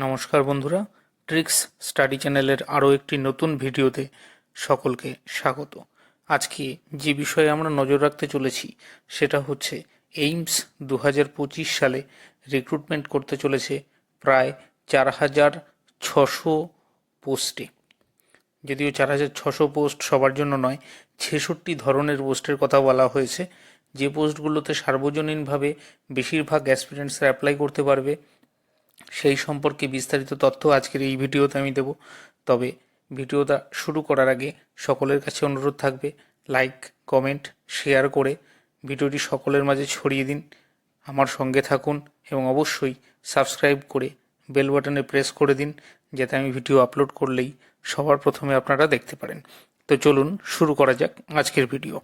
নমস্কার বন্ধুরা, tricks study চ্যানেলের আরও একটি নতুন ভিডিওতে সকলকে স্বাগত। আজকে যে বিষয়ে আমরা নজর রাখতে চলেছি সেটা হচ্ছে এইমস 2025 সালে রিক্রুটমেন্ট করতে চলেছে প্রায় 4,600 পোস্টে। যদিও 4,600 পোস্ট সবার জন্য নয়, 66 ধরনের পোস্টের কথা বলা হয়েছে, যে পোস্টগুলোতে সার্বজনীনভাবে বেশিরভাগ অ্যাসপিরেন্টসরা অ্যাপ্লাই করতে পারবে সেই সম্পর্কে বিস্তারিত তথ্য আজকের এই ভিডিওতে আমি দেব। তবে ভিডিওটা শুরু করার আগে সকলের কাছে অনুরোধ থাকবে, লাইক, কমেন্ট, শেয়ার করে ভিডিওটি সকলের মাঝে ছড়িয়ে দিন। আমার সঙ্গে থাকুন এবং অবশ্যই সাবস্ক্রাইব করে বেল বাটনে প্রেস করে দিন, যাতে আমি ভিডিও আপলোড করলেই সবার প্রথমে আপনারা দেখতে পারেন। তো চলুন শুরু করা যাক আজকের ভিডিও।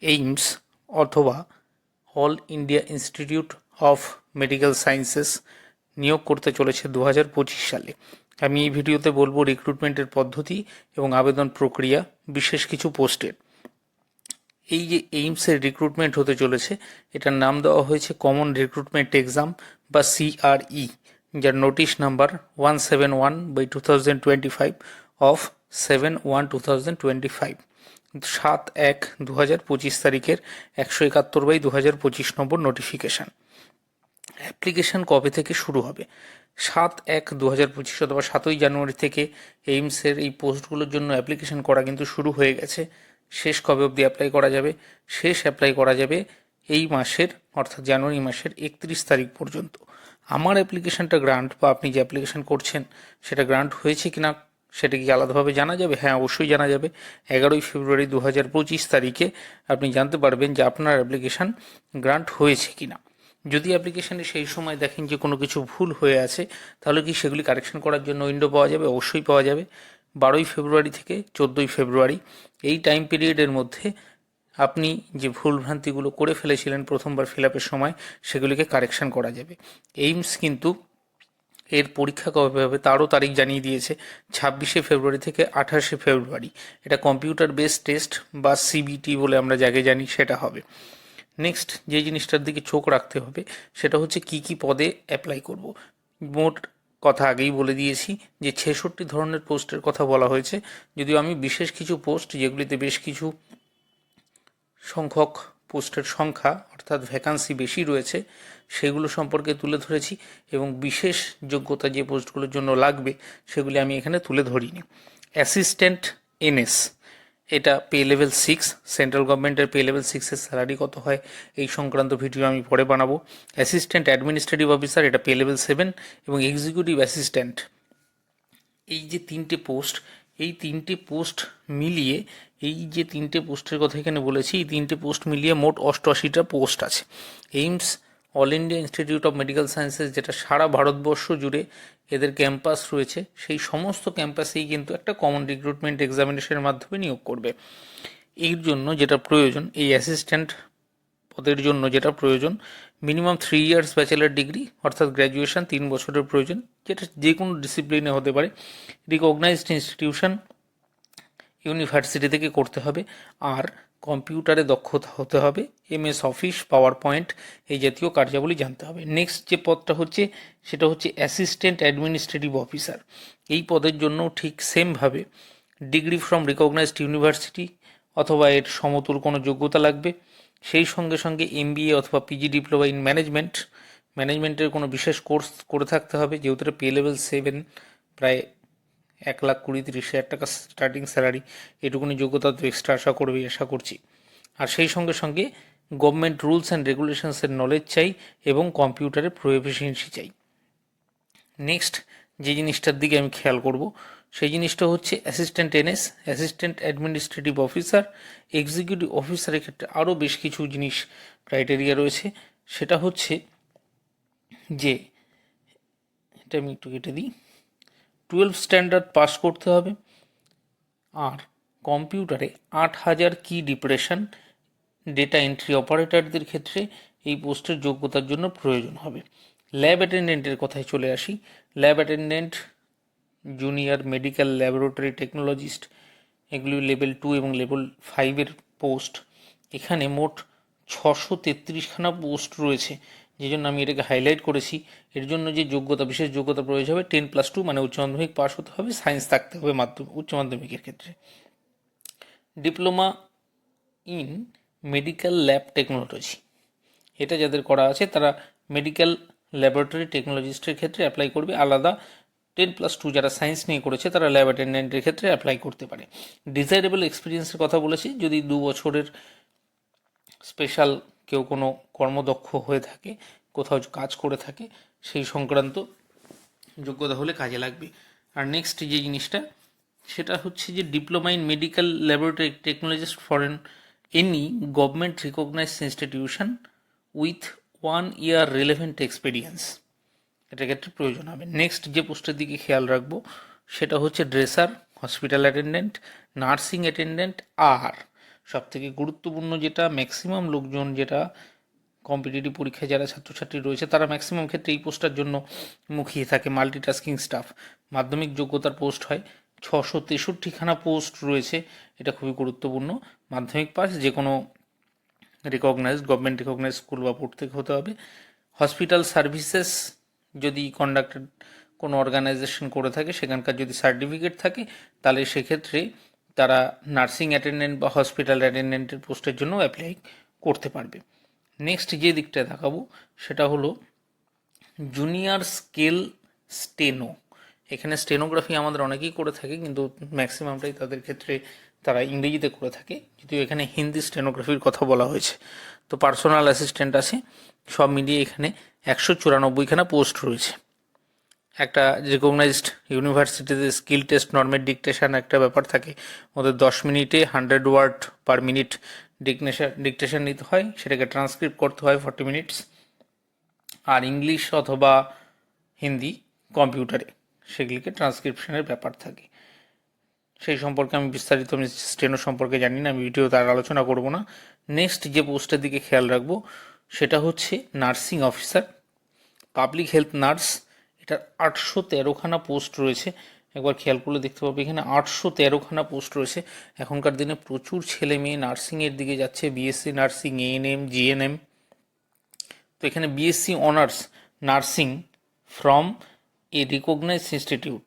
এইমস অথবা all India institute of medical sciences নিয়োগ করতে চলেছে 2025 সালে। আমি এই ভিডিওতে বলবো রিক্রুটমেন্টের পদ্ধতি এবং আবেদন প্রক্রিয়া, বিশেষ কিছু পোস্টের। এই যে এইমসের রিক্রুটমেন্ট হতে চলেছে, এটার নাম দেওয়া হয়েছে কমন রিক্রুটমেন্ট এক্সাম বা CRE, যার নোটিশ নাম্বার 171/2025 অফ 7/1/2025, 7/1/2025 তারিখের 171/2025 নম্বর নোটিফিকেশান। অ্যাপ্লিকেশান কবে থেকে শুরু হবে? 7/1/2025 অথবা 7ই জানুয়ারি থেকে এইমসের এই পোস্টগুলোর জন্য অ্যাপ্লিকেশান করা কিন্তু শুরু হয়ে গেছে। শেষ কবে অবধি অ্যাপ্লাই করা যাবে? শেষ অ্যাপ্লাই করা যাবে এই মাসের, অর্থাৎ জানুয়ারি মাসের 31 তারিখ পর্যন্ত। আমার অ্যাপ্লিকেশানটা গ্রান্ট বা আপনি যে অ্যাপ্লিকেশান করছেন সেটা গ্রান্ট হয়েছে কি না সেটা কি আলাদাভাবে জানা যাবে? হ্যাঁ, অবশ্যই জানা যাবে। 11ই ফেব্রুয়ারি 2025 তারিখে আপনি জানতে পারবেন যে আপনার অ্যাপ্লিকেশান গ্রান্ট হয়েছে কি না। যদি অ্যাপ্লিকেশানে সেই সময় দেখেন যে কোনো কিছু ভুল হয়ে আছে, তাহলে কি সেগুলি কারেকশন করার জন্য উইন্ডো পাওয়া যাবে? অবশ্যই পাওয়া যাবে। 12ই ফেব্রুয়ারি থেকে 14ই ফেব্রুয়ারি এই টাইম পিরিয়ডের মধ্যে আপনি যে ভুলভ্রান্তিগুলো করে ফেলেছিলেন প্রথমবার ফিল আপের সময়, সেগুলিকে কারেকশন করা যাবে। এইমস কিন্তু এর পরীক্ষা কবে হবে তারও তারিখ জানিয়ে দিয়েছে, 26শে ফেব্রুয়ারি থেকে 28শে ফেব্রুয়ারি। এটা কম্পিউটার বেসড টেস্ট বা CBT বলে আমরা যাকে জানি, সেটা হবে। নেক্সট যে জিনিসটার দিকে চোখ রাখতে হবে সেটা হচ্ছে কি কি পদে অ্যাপ্লাই করব। মোট কথা আগেই বলে দিয়েছি যে 66 ধরনের পোস্টের কথা বলা হয়েছে, যদিও আমি বিশেষ কিছু পোস্ট যেগুলিতে বেশ কিছু সংখ্যক পোস্টের সংখ্যা অর্থাৎ ভ্যাকান্সি বেশি রয়েছে সেগুলো সম্পর্কে তুলে ধরেছি, এবং বিশেষ যোগ্যতা যে পোস্টগুলোর জন্য লাগবে সেগুলি আমি এখানে তুলে ধরিনি। অ্যাসিস্ট্যান্ট NS, এটা পে লেভেল 6, সেন্ট্রাল গভর্নমেন্টের পে লেভেল 6-এর স্যালারি কত হয় এই সংক্রান্ত ভিডিও আমি পরে বানাবো। অ্যাসিস্ট্যান্ট অ্যাডমিনিস্ট্রেটিভ অফিসার, এটা পে লেভেল 7, এবং এক্সিকিউটিভ অ্যাসিস্ট্যান্ট, এই যে তিনটে পোস্ট, এই তিনটে পোস্ট মিলিয়ে, এই যে তিনটে পোস্টের কথা এখানে বলেছি, এই তিনটে পোস্ট মিলিয়ে মোট 88টা পোস্ট আছে। AIIMS all India institute of medical sciences, যেটা সারা ভারতবর্ষ জুড়ে এদের ক্যাম্পাস রয়েছে, সেই সমস্ত ক্যাম্পাসেই কিন্তু একটা কমন রিক্রুটমেন্ট এক্সামিনেশনের মাধ্যমে নিয়োগ করবে। এর জন্য যেটা প্রয়োজন, এই অ্যাসিস্ট্যান্ট পদের জন্য যেটা প্রয়োজন, মিনিমাম 3 ইয়ার্স ব্যাচেলার ডিগ্রি অর্থাৎ গ্র্যাজুয়েশন 3 বছরের প্রয়োজন, যেটা যে কোনো ডিসিপ্লিনে হতে পারে। রিকগনাইজড ইনস্টিটিউশন, ইউনিভার্সিটি থেকে করতে হবে। আর কম্পিউটারে দক্ষতা হতে হবে, MS অফিস, পাওয়ার পয়েন্ট এই জাতীয় কার্যাবলী জানতে হবে। নেক্সট যে পদটা হচ্ছে সেটা হচ্ছে অ্যাসিস্ট্যান্ট অ্যাডমিনিস্ট্রেটিভ অফিসার। এই পদের জন্য ঠিক সেমভাবে ডিগ্রি ফ্রম রিকগনাইজড ইউনিভার্সিটি অথবা এর সমতুল কোনো যোগ্যতা লাগবে। সেই সঙ্গে সঙ্গে MBA অথবা PG ডিপ্লোমা ইন ম্যানেজমেন্টের কোনো বিশেষ কোর্স করে থাকতে হবে, যেহেতু এটা পে লেভেল 7, প্রায় 1,20,30,000 টাকা স্টার্টিং স্যালারি, এটুকুনি যোগ্যতা তো এক্সট্রা আশা করছি। আর সেই সঙ্গে সঙ্গে গভর্নমেন্ট রুলস অ্যান্ড রেগুলেশনসের নলেজ চাই এবং কম্পিউটারে প্রফিসিয়েন্সি চাই। নেক্সট যে জিনিসটার দিকে আমি খেয়াল করব সেই জিনিসটা হচ্ছে assistant NS, assistant administrative officer, executive অফিসারের ক্ষেত্রে আরও বেশ কিছু জিনিস ক্রাইটেরিয়া রয়েছে। সেটা হচ্ছে যে, এটা আমি একটু কেটে দিই, 12 স্ট্যান্ডার্ড পাস করতে হবে, আর কম্পিউটারে 8,000 কি ডিপ্রেশন, ডেটা এন্ট্রি অপারেটরদের ক্ষেত্রে এই পোস্টের যোগ্যতার জন্য প্রয়োজন হবে। ল্যাব অ্যাটেন্ডেন্টের কথায় চলে আসি। Lab attendant, junior medical laboratory technologist, এগুলি লেভেল 2 এবং লেভেল 5-এর পোস্ট। এখানে মোট 633খানা পোস্ট রয়েছে, যে জন্য আমি এটাকে হাইলাইট করেছি। এর জন্য যে যোগ্যতা, বিশেষ যোগ্যতা প্রয়োজন হবে 10+2 মানে উচ্চ মাধ্যমিক পাস হতে হবে, সায়েন্স থাকতে হবে উচ্চ মাধ্যমিকের ক্ষেত্রে। Diploma in medical lab technology, এটা যাদের করা আছে তারা মেডিকেল ল্যাবরেটরি টেকনোলজিস্টের ক্ষেত্রে অ্যাপ্লাই করবে। আলাদা 10+2 যারা সায়েন্স নিয়ে করেছে তারা ল্যাব অ্যাটেন্ডেন্টের ক্ষেত্রে অ্যাপ্লাই করতে পারে। ডিজায়ারেবল এক্সপিরিয়েন্সের কথা বলেছি, যদি 2 বছরের স্পেশাল কেউ কোনো কর্মদক্ষ হয়ে থাকে, কোথাও কাজ করে থাকে, সেই সংক্রান্ত যোগ্যতা হলে কাজে লাগবে। আর নেক্সট যে জিনিসটা সেটা হচ্ছে যে diploma in medical laboratory technologist for any government recognised institution with 1 year relevant experience, এটার ক্ষেত্রে প্রয়োজন হবে। নেক্সট যে পোস্টের দিকে খেয়াল রাখবো সেটা হচ্ছে dresser, hospital attendant, nursing attendant, আর সবথেকে গুরুত্বপূর্ণ যেটা ম্যাক্সিমাম লোকজন যেটা কম্পিটিটিভ পরীক্ষায় যারা ছাত্রছাত্রী রয়েছে তারা ম্যাক্সিমাম ক্ষেত্রে এই পোস্টটার জন্য মুখিয়ে থাকে, মাল্টিটাস্কিং স্টাফ। মাধ্যমিক যোগ্যতার পোস্ট হয়, 663খানা পোস্ট রয়েছে, এটা খুবই গুরুত্বপূর্ণ। মাধ্যমিক পাস, যে কোনো রিকগনাইজড গভর্নমেন্ট রিকগনাইজড স্কুল বা বোর্ড থেকে হতে হবে। হসপিটাল সার্ভিসেস যদি কন্ডাক্টেড কোনো অর্গানাইজেশন করে থাকে, সেখানকার যদি সার্টিফিকেট থাকে তাহলে সেক্ষেত্রে তারা নার্সিং অ্যাটেন্ডেন্ট বা হসপিটাল অ্যাটেন্ডেন্টের পোস্টের জন্য অ্যাপ্লাই করতে পারবে। নেক্সট যে দিকটা দেখাবো সেটা হলো জুনিয়র স্কেল স্টেনো। এখানে স্টেনোগ্রাফি আমাদের অনেকেই করে থাকে, কিন্তু ম্যাক্সিমামটাই তাদের ক্ষেত্রে তারা ইংরেজিতে করে থাকে, যদিও এখানে হিন্দি স্টেনোগ্রাফির কথা বলা হয়েছে। তো পার্সোনাল অ্যাসিস্ট্যান্ট আছে, সব মিলিয়ে এখানে 194খানা পোস্ট রয়েছে। একটা রিকগনাইজড ইউনিভার্সিটিতে স্কিল টেস্ট, নর্মের ডিকটেশন একটা ব্যাপার থাকে, ওদের 10 মিনিটে 100 ওয়ার্ড পার মিনিট ডিকটেশন নিতে হয়, সেটাকে ট্রান্সক্রিপ্ট করতে হয় 40 মিনিটস। আর ইংলিশ অথবা হিন্দি কম্পিউটারে সেগুলিকে ট্রান্সক্রিপশনের ব্যাপার থাকে। সেই সম্পর্কে আমি বিস্তারিত, আমি স্টেনো সম্পর্কে জানি না, আমি ভিডিও তার আলোচনা করব না। নেক্সট যে পোস্টের দিকে খেয়াল রাখবো সেটা হচ্ছে nursing officer, public health nurse. এটার 813খানা পোস্ট রয়েছে। একবার খেয়াল করলে দেখতে পাবে এখানে 813খানা পোস্ট রয়েছে। এখনকার দিনে প্রচুর ছেলে মেয়ে নার্সিংয়ের দিকে যাচ্ছে, বিএসসি নার্সিং, এএনএম, জিএনএম। তো এখানে BSc honours nursing from a recognised institute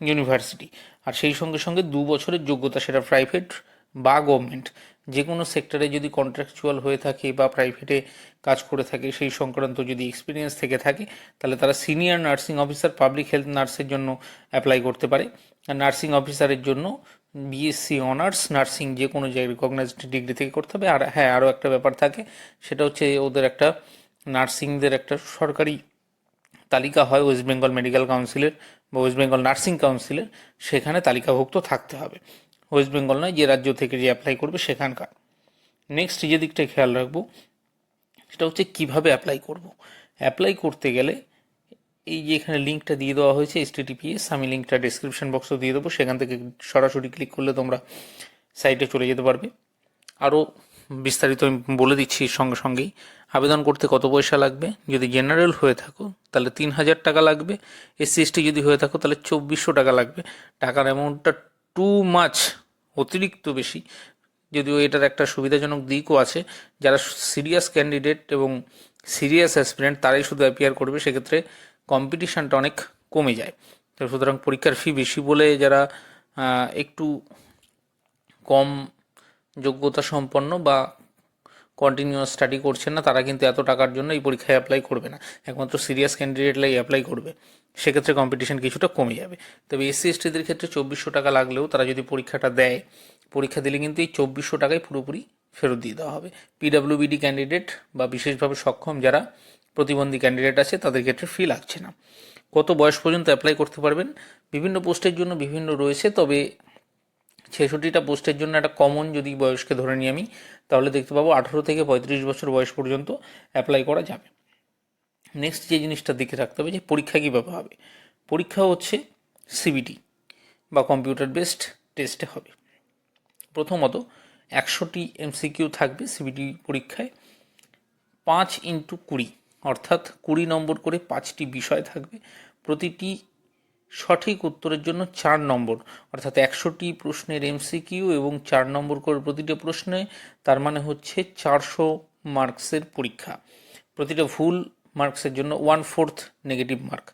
university, আর সেই সঙ্গে সঙ্গে 2 বছরের যোগ্যতা, সেটা প্রাইভেট বা গভর্নমেন্ট যে কোনো সেক্টরে যদি কন্ট্রাকচুয়াল হয়ে থাকে বা প্রাইভেটে কাজ করে থাকে, সেই সংক্রান্ত যদি এক্সপিরিয়েন্স থেকে থাকে তাহলে তারা senior nursing officer, public health নার্সের জন্য অ্যাপ্লাই করতে পারে। আর নার্সিং অফিসারের জন্য বিএসসি অনার্স নার্সিং যে কোনো জায়গায় রিকগনাইজড ডিগ্রি থেকে করতে হবে। আর হ্যাঁ, আরও একটা ব্যাপার থাকে, সেটা হচ্ছে ওদের একটা নার্সিংদের একটা সরকারি তালিকা হয় ওয়েস্ট বেঙ্গল মেডিকেল কাউন্সিলের বা ওয়েস্ট বেঙ্গল নার্সিং কাউন্সিলের, সেখানে তালিকাভুক্ত থাকতে হবে। ওয়েস্ট বেঙ্গল নয়, যে রাজ্য থেকে যে অ্যাপ্লাই করবে সেখানকার। নেক্সট যে দিকটা খেয়াল রাখবো সেটা হচ্ছে কিভাবে অ্যাপ্লাই করব। অ্যাপ্লাই করতে গেলে এই যে এখানে লিঙ্কটা দিয়ে দেওয়া হয়েছে HTTPS, আমি লিঙ্কটা ডেসক্রিপশন বক্সে দিয়ে দেবো, সেখান থেকে সরাসরি ক্লিক করলে তোমরা সাইটে চলে যেতে পারবে। আরও বিস্তারিত আমি বলে দিচ্ছি সঙ্গে সঙ্গেই। আবেদন করতে কত পয়সা লাগবে, যদি জেনারেল হয়ে থাকো তাহলে 3000 টাকা লাগবে, SC/ST যদি হয়ে থাকো তাহলে 2400 টাকা লাগবে। টাকার অ্যামাউন্টটা টু মাচ, অতিরিক্ত বেশি, যদিও এটার একটা সুবিধাজনক দিকও আছে। যারা সিরিয়াস ক্যান্ডিডেট এবং সিরিয়াস অ্যাসপিরেন্ট তারাই শুধু অ্যাপিয়ার করবে, সেক্ষেত্রে কম্পিটিশানটা অনেক কমে যায়। তো সুতরাং পরীক্ষার ফি বেশি বলে যারা একটু কম যোগ্যতা সম্পন্ন বা কন্টিনিউয়াস স্টাডি করছেন না, তারা কিন্তু এত টাকার জন্য এই পরীক্ষায় অ্যাপ্লাই করবে না, একমাত্র সিরিয়াস ক্যান্ডিডেটরাই অ্যাপ্লাই করবে। সেক্ষেত্রে কম্পিটিশন কিছুটা কমে যাবে। তবে SC/STদের ক্ষেত্রে 2400 টাকা লাগলেও তারা যদি পরীক্ষাটা দেয়, পরীক্ষা দিলে কিন্তু এই 2400 টাকায় পুরোপুরি ফেরত দিয়ে দেওয়া হবে। PWBD ক্যান্ডিডেট বা বিশেষভাবে সক্ষম যারা প্রতিবন্ধী ক্যান্ডিডেট আছে তাদের ক্ষেত্রে ফি লাগছে না। কত বয়স পর্যন্ত অ্যাপ্লাই করতে পারবেন, বিভিন্ন পোস্টের জন্য বিভিন্ন রয়েছে, তবে 66টা পোস্টের জন্য একটা কমন যদি বয়সকে ধরে নিই আমি, তাহলে দেখতে পাবো 18 থেকে 35 বছর বয়স পর্যন্ত অ্যাপ্লাই করা যাবে। নেক্সট যে জিনিসটা দেখে রাখতে হবে যে পরীক্ষা কীভাবে হবে। পরীক্ষা হচ্ছে CBT বা কম্পিউটার বেসড টেস্টে হবে। প্রথমত 100টি MCQ থাকবে CBT পরীক্ষায়, 5x20 অর্থাৎ 20 নম্বর করে 5টি বিষয় থাকবে। প্রতিটি সঠিক উত্তরের জন্য 4 নম্বর, অর্থাৎ 100টি প্রশ্নের MCQ এবং 4 নম্বর করে প্রতিটা প্রশ্নে, তার মানে হচ্ছে 400 মার্কসের পরীক্ষা। প্রতিটা ভুল মার্কসের জন্য 1/4 নেগেটিভ মার্ক,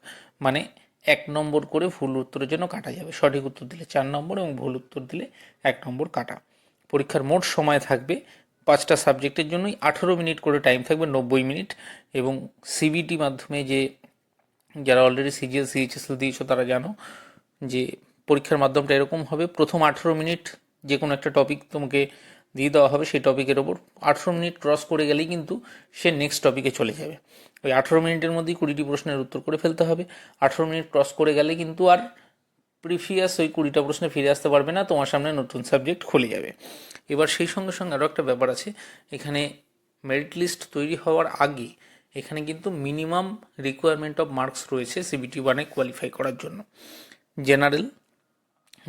মানে 1 নম্বর করে ভুল উত্তরের জন্য কাটা যাবে। সঠিক উত্তর দিলে 4 নম্বর এবং ভুল উত্তর দিলে 1 নম্বর কাটা। পরীক্ষার মোট সময় থাকবে 5টা সাবজেক্টের জন্যই 18 মিনিট করে টাইম থাকবে, 90 মিনিট। এবং সিবিটি মাধ্যমে যারা অলরেডি সিজিএল সিএইচএসএল দিয়েছো তারা জানো যে পরীক্ষার মাধ্যমটা এরকম হবে, প্রথম 18 মিনিট যে কোনো একটা টপিক তোমাকে দিয়ে দেওয়া হবে, সেই টপিকের ওপর 18 মিনিট ক্রস করে গেলেই কিন্তু সে নেক্সট টপিকে চলে যাবে। ওই 18 মিনিটের মধ্যেই 20টি প্রশ্নের উত্তর করে ফেলতে হবে। 18 মিনিট ক্রস করে গেলে কিন্তু আর প্রিভিয়াস ওই 20টা প্রশ্নে ফিরে আসতে পারবে না, তোমার সামনে নতুন সাবজেক্ট খুলে যাবে। এবার সেই সঙ্গে সঙ্গে আরও একটা ব্যাপার আছে, এখানে মেরিট লিস্ট তৈরি হওয়ার আগে এখানে কিন্তু মিনিমাম রিকোয়ারমেন্ট অফ মার্কস রয়েছে সিবিটি 1-এ কোয়ালিফাই করার জন্য। জেনারেল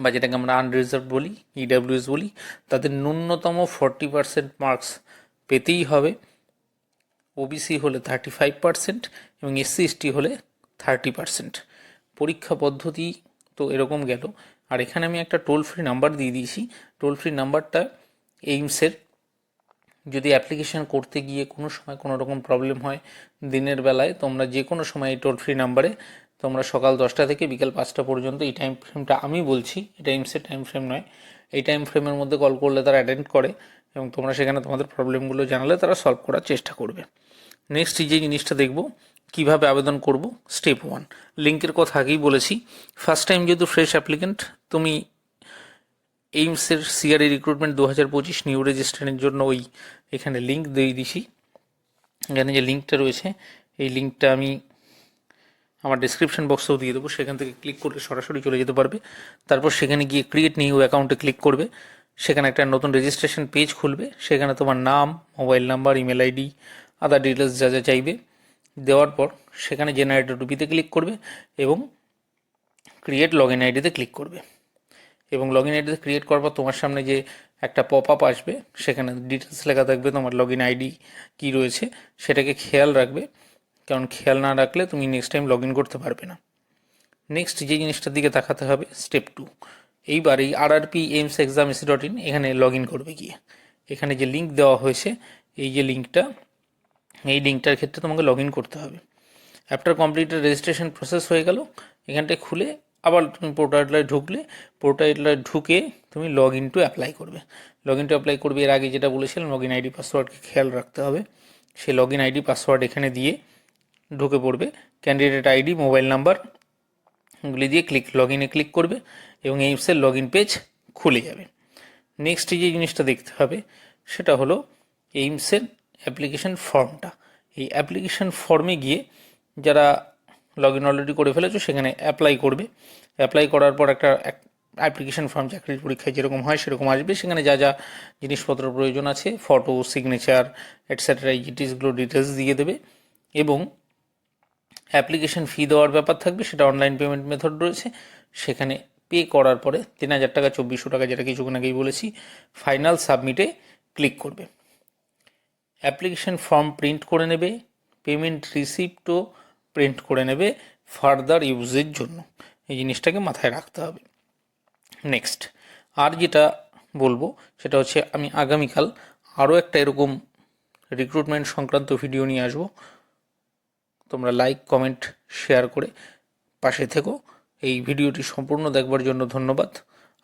বা যেটাকে আমরা আনরিজার্ভ বলি, ইডাব্লিউএস বলি, তাদের ন্যূনতম 40% মার্কস পেতেই হবে। ওবিসি হলে 35% এবং এসসি এসটি হলে 30%। পরীক্ষা পদ্ধতি তো এরকম গেল। আর এখানে আমি একটা টোল ফ্রি নাম্বার দিয়ে দিয়েছি। টোল ফ্রি নাম্বারটা এইমসের, যদি অ্যাপ্লিকেশান করতে গিয়ে কোনো সময় কোনো রকম প্রবলেম হয় দিনের বেলায়, তোমরা যে কোনো সময় এই টোল ফ্রি নাম্বারে তোমরা সকাল 10টা থেকে বিকেল 5টা পর্যন্ত, এই টাইম ফ্রেমটা আমি বলছি, এটা এইমসের টাইম ফ্রেম নয়, এই টাইম ফ্রেমের মধ্যে কল করলে তারা অ্যাটেন্ড করে এবং তোমরা সেখানে তোমাদের প্রবলেমগুলো জানালে তারা সলভ করার চেষ্টা করবে। নেক্সট যে জিনিসটা দেখব কিভাবে আবেদন করব, স্টেপ 1, লিঙ্কের কথা আগেই বলেছি। ফার্স্ট টাইম যেহেতু ফ্রেশ অ্যাপ্লিকেন্ট, তুমি এইমসের সিআরই রিক্রুটমেন্ট 2025 নিউ রেজিস্ট্রেশনের জন্য এখানে লিঙ্ক দিয়ে দিছি। এখানে যে লিঙ্কটা রয়েছে এই লিঙ্কটা আমি আমার ডিসক্রিপশন বক্সেও দিয়ে দেবো, সেখান থেকে ক্লিক করলে সরাসরি চলে যেতে পারবে। তারপর সেখানে গিয়ে ক্রিয়েট নিউ অ্যাকাউন্টে ক্লিক করবে, সেখানে একটা নতুন রেজিস্ট্রেশন পেজ খুলবে, সেখানে তোমার নাম, mobile number, email ID, other details যা যা চাইবে দেওয়ার পর সেখানে জেনারেট ওটিপিতে ক্লিক করবে এবং ক্রিয়েট লগ ইন আইডিতে ক্লিক করবে। এবং লগ ইন আইডিতে ক্রিয়েট করার পর তোমার সামনে যে একটা পপ আপ আসবে, সেখানে ডিটেলস লেখা থাকবে, তোমার লগ ইন আইডি কী রয়েছে সেটাকে খেয়াল রাখবে, কারণ খেয়াল না রাখলে তুমি নেক্সট টাইম লগ ইন করতে পারবে না। নেক্সট যে জিনিসটার দিকে তাকাতে হবে, স্টেপ 2, এইবার এই rrpamsexam.ac.in এখানে লগ ইন করবে গিয়ে এখানে যে লিঙ্ক দেওয়া হয়েছে, এই যে লিঙ্কটা, এই লিঙ্কটার ক্ষেত্রে তোমাকে লগ ইন করতে হবে। আফটার কমপ্লিটেড রেজিস্ট্রেশন প্রসেস হয়ে গেল, এখানটায় খুলে আবার তুমি পোর্টালে ঢুকলে, পোর্টালে ঢুকে তুমি লগ ইন টু অ্যাপ্লাই করবে। লগ ইন টু অ্যাপ্লাই করবে, এর আগে যেটা বলেছিলাম লগ ইন আইডি পাসওয়ার্ডকে খেয়াল রাখতে হবে। সেই লগ ইন আইডি পাসওয়ার্ড এখানে দিয়ে ঢুকে পড়বে, ক্যান্ডিডেট আইডি, মোবাইল নাম্বারগুলি দিয়ে লগ ইনে ক্লিক করবে এবং এইমসের লগ ইন পেজ খুলে যাবে। নেক্সট যে জিনিসটা দেখতে হবে সেটা হলো এইমসের অ্যাপ্লিকেশন ফর্মটা। এই অ্যাপ্লিকেশন ফর্মে গিয়ে যারা লগ ইন অলরেডি করে ফেলেছো সেখানে অ্যাপ্লাই করবে। অ্যাপ্লাই করার পর একটা অ্যাপ্লিকেশন ফর্ম চাকরির পরীক্ষায় যেরকম হয় সেরকম আসবে, সেখানে যা যা জিনিসপত্র প্রয়োজন আছে, ফটো, সিগনেচার এটসেট্রা, এই জিনিসগুলো ডিটেলস দিয়ে দেবে। এবং অ্যাপ্লিকেশন ফি দেওয়ার ব্যাপার থাকবে, সেটা অনলাইন পেমেন্ট মেথড রয়েছে, সেখানে পে করার পরে 3000 টাকা, 2400 টাকা, যেটা কিছুক্ষণ আগেই বলেছি, ফাইনাল সাবমিটে ক্লিক করবে। অ্যাপ্লিকেশন ফর্ম প্রিন্ট করে নেবে, পেমেন্ট রিসিপ্টও প্রিন্ট করে নেবে ফার্দার ইউজের জন্য। এই জিনিসটাকে মাথায় রাখতে হবে। নেক্সট আর যেটা বলবো সেটা হচ্ছে, আমি আগামীকাল আরও একটা এরকম রিক্রুটমেন্ট সংক্রান্ত ভিডিও নিয়ে আসবো। তোমরা লাইক, কমেন্ট, শেয়ার করে পাশে থেকো। এই ভিডিওটি সম্পূর্ণ দেখবার জন্য ধন্যবাদ।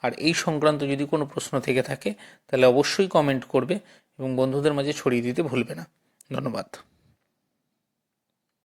আর এই সংক্রান্ত যদি কোনো প্রশ্ন থেকে থাকে তাহলে অবশ্যই কমেন্ট করবে এবং বন্ধুদের মাঝে ছড়িয়ে দিতে ভুলবে না। ধন্যবাদ।